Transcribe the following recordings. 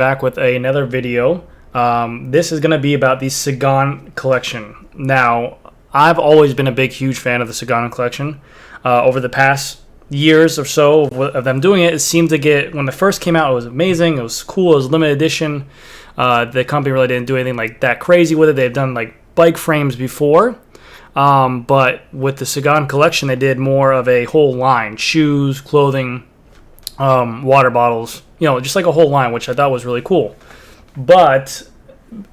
Back with another video. This is going to be about the Sagan collection. Now, I've always been a huge fan of the Sagan collection. Over the past years or so of them doing it, it seemed to get, when it first came out, it was amazing, it was cool, it was limited edition. The company really didn't do anything like that crazy with it. They've done like bike frames before, but with the Sagan collection, they did more of a whole line: shoes, clothing, water bottles, just like a whole line, which I thought was really cool. But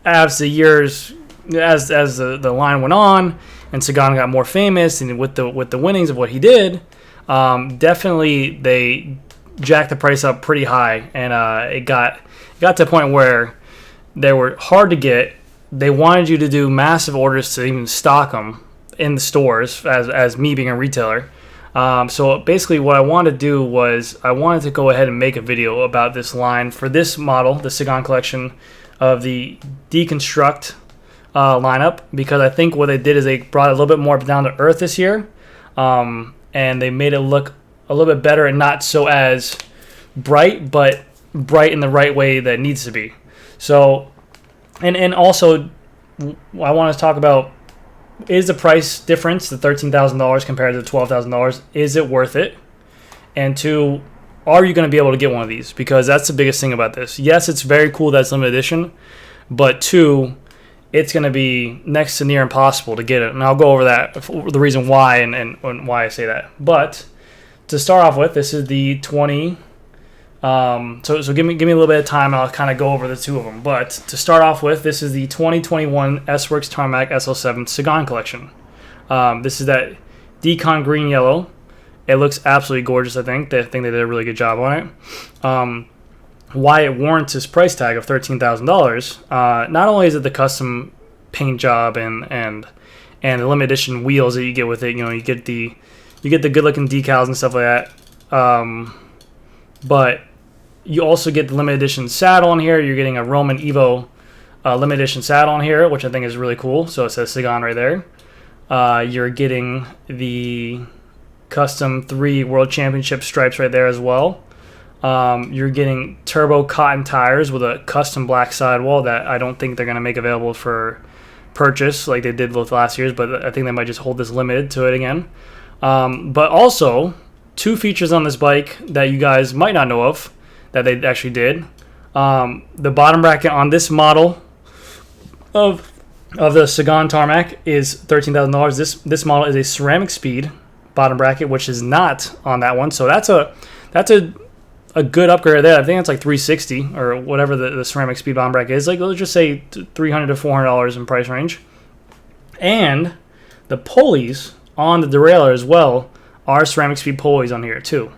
as the years, as the line went on and Sagan got more famous, and with the winnings of what he did, definitely they jacked the price up pretty high, and it got to a point where they were hard to get. They wanted you to do massive orders to even stock them in the stores, as me being a retailer. So basically what I wanted to do was I wanted to go ahead and make a video about this line for this model, the Sagan collection of the Deconstruct lineup, because I think what they did is they brought it a little bit more down to earth this year, and they made it look a little bit better and not so as bright, but bright in the right way that it needs to be. So, and also I want to talk about, is the price difference, the $13,000 compared to the $12,000, is it worth it? And two, are you going to be able to get one of these? Because that's the biggest thing about this. Yes, it's very cool that it's limited edition, but two, it's going to be next to near impossible to get it. And I'll go over that, the reason why and why I say that. But to start off with, this is the 20. So give me a little bit of time, and I'll kind of go over the two of them. But to start off with, this is the 2021 S-Works Tarmac SL7 Sagan collection. This is that Decon green yellow. It looks absolutely gorgeous. I think they did a really good job on it. Why it warrants this price tag of $13,000? Not only is it the custom paint job and the limited edition wheels that you get with it. You get the good looking decals and stuff like that. But you also get the limited edition saddle on here. You're getting a Roman Evo limited edition saddle on here, which I think is really cool. So it says Sagan right there. You're getting the custom 3 World Championship stripes right there as well. You're getting turbo cotton tires with a custom black sidewall that I don't think they're going to make available for purchase like they did with last year's, but I think they might just hold this limited to it again. But also, 2 features on this bike that you guys might not know of that they actually did. The bottom bracket on this model of the Sagan Tarmac is $13,000. This model is a ceramic speed bottom bracket, which is not on that one. So that's a good upgrade there. I think it's like $360 or whatever the ceramic speed bottom bracket is. Like, let's just say $300 to $400 in price range. And the pulleys on the derailleur as well are ceramic speed pulleys on here too,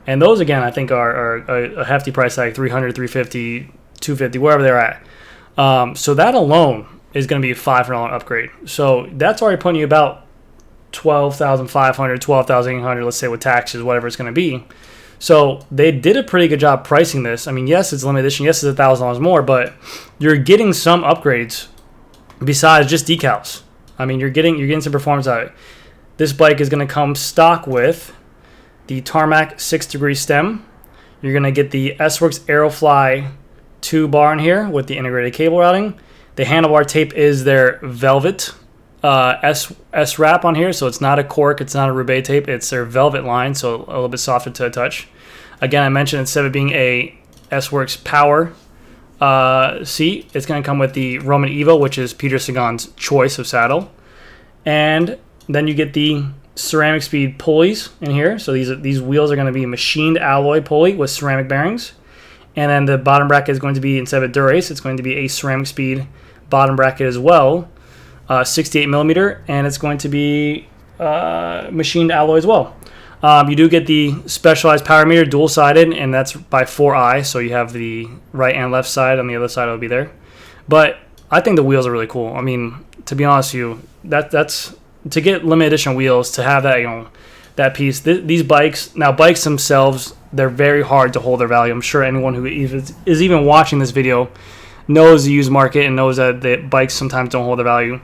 and those again I think are a hefty price tag, $300, $350, $250, wherever they're at. So that alone is going to be a $500 upgrade. So that's already putting you about $12,500, $12,800, let's say with taxes, whatever it's going to be. So they did a pretty good job pricing this. I mean, yes, it's limited edition, yes, it's $1,000 more, but you're getting some upgrades besides just decals. I mean, you're getting some performance out of it. This bike is going to come stock with the Tarmac 6-degree stem. You're going to get the S-Works Aerofly 2 bar in here with the integrated cable routing. The handlebar tape is their velvet S-wrap on here, so it's not a cork, it's not a Roubaix tape, it's their velvet line, so a little bit softer to the touch. Again, I mentioned instead of being a S-Works Power seat, it's going to come with the Roman Evo, which is Peter Sagan's choice of saddle. And then you get the ceramic speed pulleys in here. So these wheels are going to be machined alloy pulley with ceramic bearings. And then the bottom bracket is going to be, instead of a Dura-Ace, it's going to be a ceramic speed bottom bracket as well, 68 millimeter, and it's going to be machined alloy as well. You do get the specialized power meter, dual-sided, and that's by 4i, so you have the right and left side. On the other side, it'll be there. But I think the wheels are really cool. I mean, to be honest with you, that's to get limited edition wheels, to have that, that piece. These bikes themselves, they're very hard to hold their value. I'm sure anyone who is even watching this video knows the used market and knows that the bikes sometimes don't hold their value.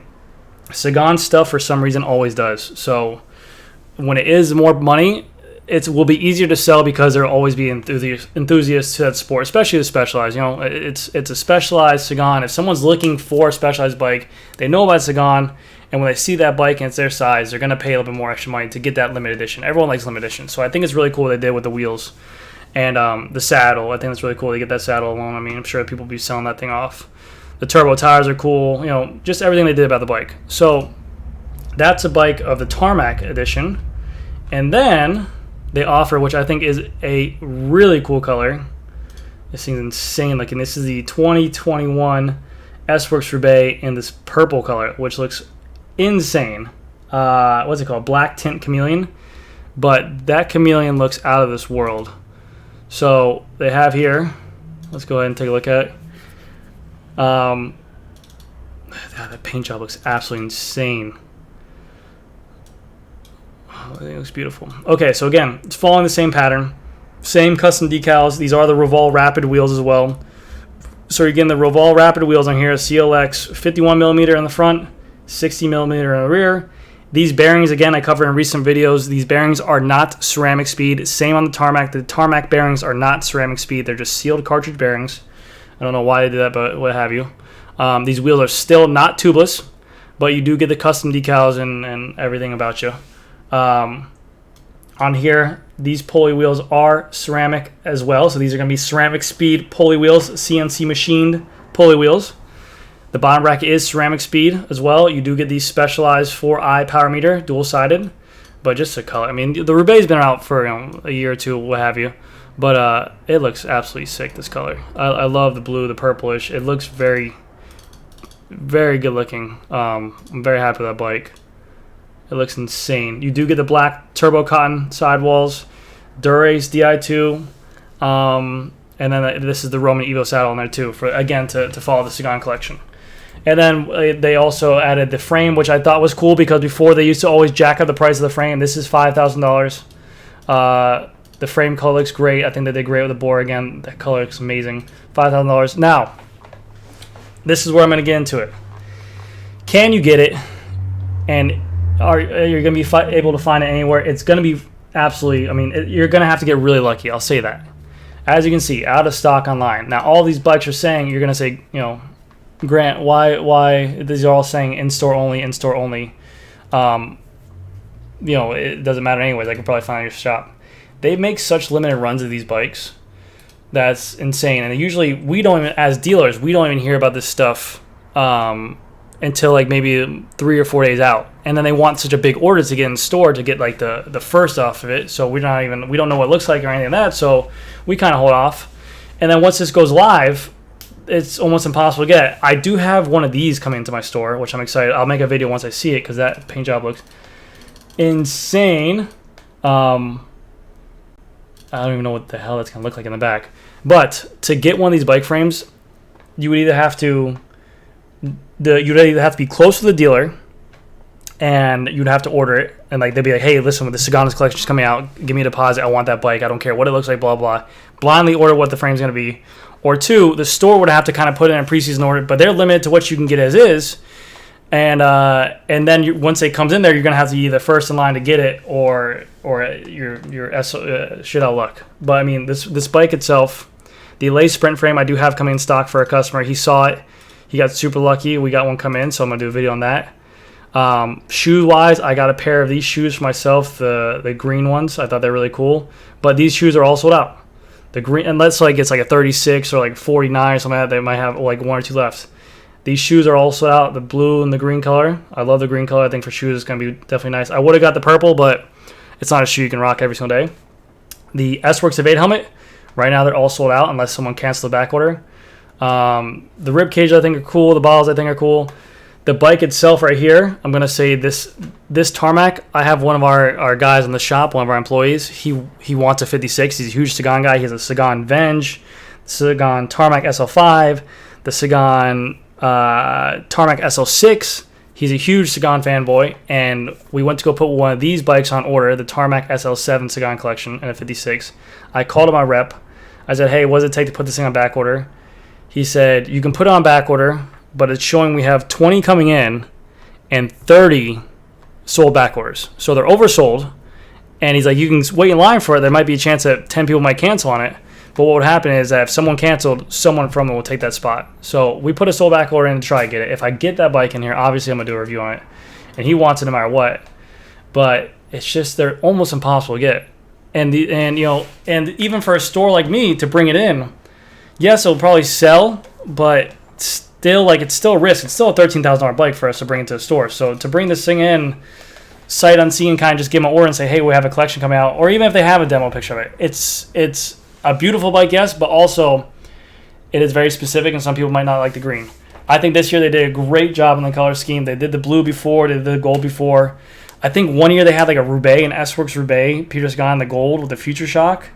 Sagan stuff, for some reason, always does. So when it is more money, it will be easier to sell because there will always be enthusiasts to that sport, especially the Specialized. You know, it's a Specialized Sagan. If someone's looking for a Specialized bike, they know about Sagan, and when they see that bike and it's their size, they're going to pay a little bit more extra money to get that limited edition. Everyone likes limited edition, so I think it's really cool what they did with the wheels and the saddle. I think it's really cool to get that saddle alone. I mean, I'm sure people will be selling that thing off. The turbo tires are cool. You know, just everything they did about the bike. So that's a bike of the Tarmac edition. And then they offer, which I think is a really cool color. This thing's insane looking. This is the 2021 S-Works Roubaix in this purple color, which looks insane. What's it called? Black Tint Chameleon. But that chameleon looks out of this world. So they have here, let's go ahead and take a look at it. That paint job looks absolutely insane. Oh, I think it looks beautiful. Okay, so again, it's following the same pattern. Same custom decals. These are the Revol Rapid wheels as well. So you're getting the Revol Rapid wheels on here. CLX 51mm in the front, 60mm in the rear. These bearings, again, I covered in recent videos. These bearings are not ceramic speed. Same on the Tarmac. The Tarmac bearings are not ceramic speed. They're just sealed cartridge bearings. I don't know why they did that, but what have you. These wheels are still not tubeless, but you do get the custom decals and everything about you. On here, these pulley wheels are ceramic as well. So these are going to be ceramic speed pulley wheels, CNC machined pulley wheels. The bottom bracket is ceramic speed as well. You do get these Specialized 4i power meter, dual-sided, but just a color. I mean, the Roubaix's been out for a year or two, what have you, but it looks absolutely sick, this color. I love the blue, the purplish. It looks very, very good looking. I'm very happy with that bike. It looks insane. You do get the black turbo cotton sidewalls, Durace Di2, and then this is the Roman Evo saddle in there too, for again to follow the Sagan collection. And then they also added the frame, which I thought was cool because before they used to always jack up the price of the frame. This is $5,000. The frame color looks great. I think they did great with the bore again. That color looks amazing. $5,000. Now, this is where I'm going to get into it. Can you get it? And you're going to be able to find it anywhere? It's going to be absolutely, I mean, you're going to have to get really lucky. I'll say that. As you can see, out of stock online. Now, all these bikes are saying, you're going to say, you know, Grant, why these are all saying in-store only, in-store only. You know, it doesn't matter anyways. I can probably find it in your shop. They make such limited runs of these bikes. That's insane. And usually we don't even, as dealers, we don't even hear about this stuff until like maybe 3 or 4 days out. And then they want such a big order to get in store to get like the first off of it. So we don't know what it looks like or anything like that. So we kind of hold off. And then once this goes live, it's almost impossible to get. I do have one of these coming into my store, which I'm excited. I'll make a video once I see it because that paint job looks insane. I don't even know what the hell that's going to look like in the back. But to get one of these bike frames, you would either have to be close to the dealer and you'd have to order it. And like they'd be like, hey, listen, the Sagan collection is coming out. Give me a deposit. I want that bike. I don't care what it looks like, blah, blah. Blindly order what the frame's going to be. Or two, the store would have to kind of put in a preseason order, but they're limited to what you can get as is. And then once it comes in there, you're going to have to be the first in line to get it, or you're shit out of luck. But I mean, this bike itself, the Lace Sprint frame, I do have coming in stock for a customer. He saw it. He got super lucky. We got one come in, so I'm going to do a video on that. Shoe-wise, I got a pair of these shoes for myself, the green ones. I thought they're really cool. But these shoes are all sold out. The green, unless like it's like a 36 or like 49 or something like that, they might have like 1 or 2 left. These shoes are all sold out, the blue and the green color. I love the green color. I think for shoes it's going to be definitely nice. I would have got the purple, but it's not a shoe you can rock every single day. The S-Works Evade helmet, right now they're all sold out unless someone cancels the back order. The rib cage I think are cool. The bottles I think are cool. The bike itself right here, I'm going to say this Tarmac, I have one of our guys in the shop, one of our employees. He wants a 56. He's a huge Sagan guy. He has a Sagan Venge, Sagan Tarmac SL5, the Sagan Tarmac SL6. He's a huge Sagan fanboy, and we went to go put one of these bikes on order, the Tarmac SL7 Sagan collection in a 56. I called him my rep. I said, hey, what does it take to put this thing on back order? He said, you can put it on back order, but it's showing we have 20 coming in and 30 sold back orders. So they're oversold, And he's like, you can wait in line for it. There might be a chance that 10 people might cancel on it. But what would happen is that if someone canceled, someone from it will take that spot. So we put a sold back order in to try to get it. If I get that bike in here, obviously I'm going to do a review on it. And he wants it no matter what. But it's just, they're almost impossible to get. And even for a store like me to bring it in, yes, it'll probably sell, but still, like, it's still a risk. It's still a $13,000 bike for us to bring it to the store. So to bring this thing in, sight unseen, kind of just give them an order and say, hey, we have a collection coming out. Or even if they have a demo picture of it. It's a beautiful bike, yes, but also it is very specific, and some people might not like the green. I think this year they did a great job on the color scheme. They did the blue before, they did the gold before. I think one year they had like a Roubaix, an S-Works Roubaix, Peter Sagan, the gold with the Future Shock.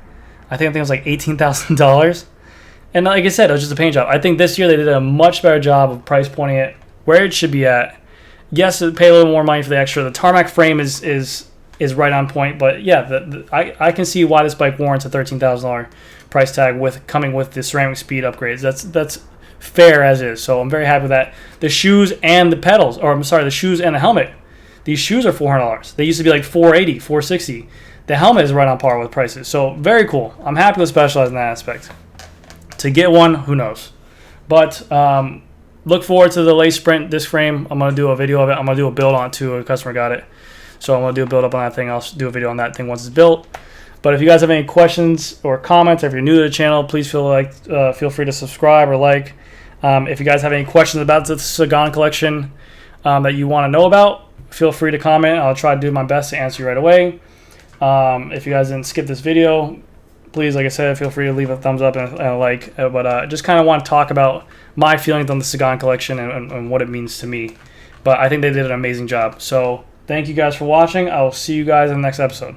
I think it was like $18,000. And like I said, it was just a paint job. I think this year they did a much better job of price pointing it where it should be at. Yes, it pay a little more money for the extra. The tarmac frame is right on point, but yeah, I can see why this bike warrants a $13,000 price tag with coming with the ceramic speed upgrades. That's fair as is. So I'm very happy with that. The shoes and the pedals, or I'm sorry, the shoes and the helmet. These shoes are $400. They used to be like $480, $460. The helmet is right on par with prices. So very cool. I'm happy with Specialized in that aspect. To get one, who knows? But look forward to the Lace Sprint disc frame. I'm going to do a video of it. I'm going to do a build on it too. A customer got it. So I'm going to do a build up on that thing. I'll do a video on that thing once it's built. But if you guys have any questions or comments, or if you're new to the channel, please feel free to subscribe or like. If you guys have any questions about the Sagan collection that you want to know about, feel free to comment. I'll try to do my best to answer you right away. If you guys didn't skip this video, please, like I said, feel free to leave a thumbs up and a like. But just kind of want to talk about my feelings on the Sagan collection and what it means to me. But I think they did an amazing job. So thank you guys for watching. I will see you guys in the next episode.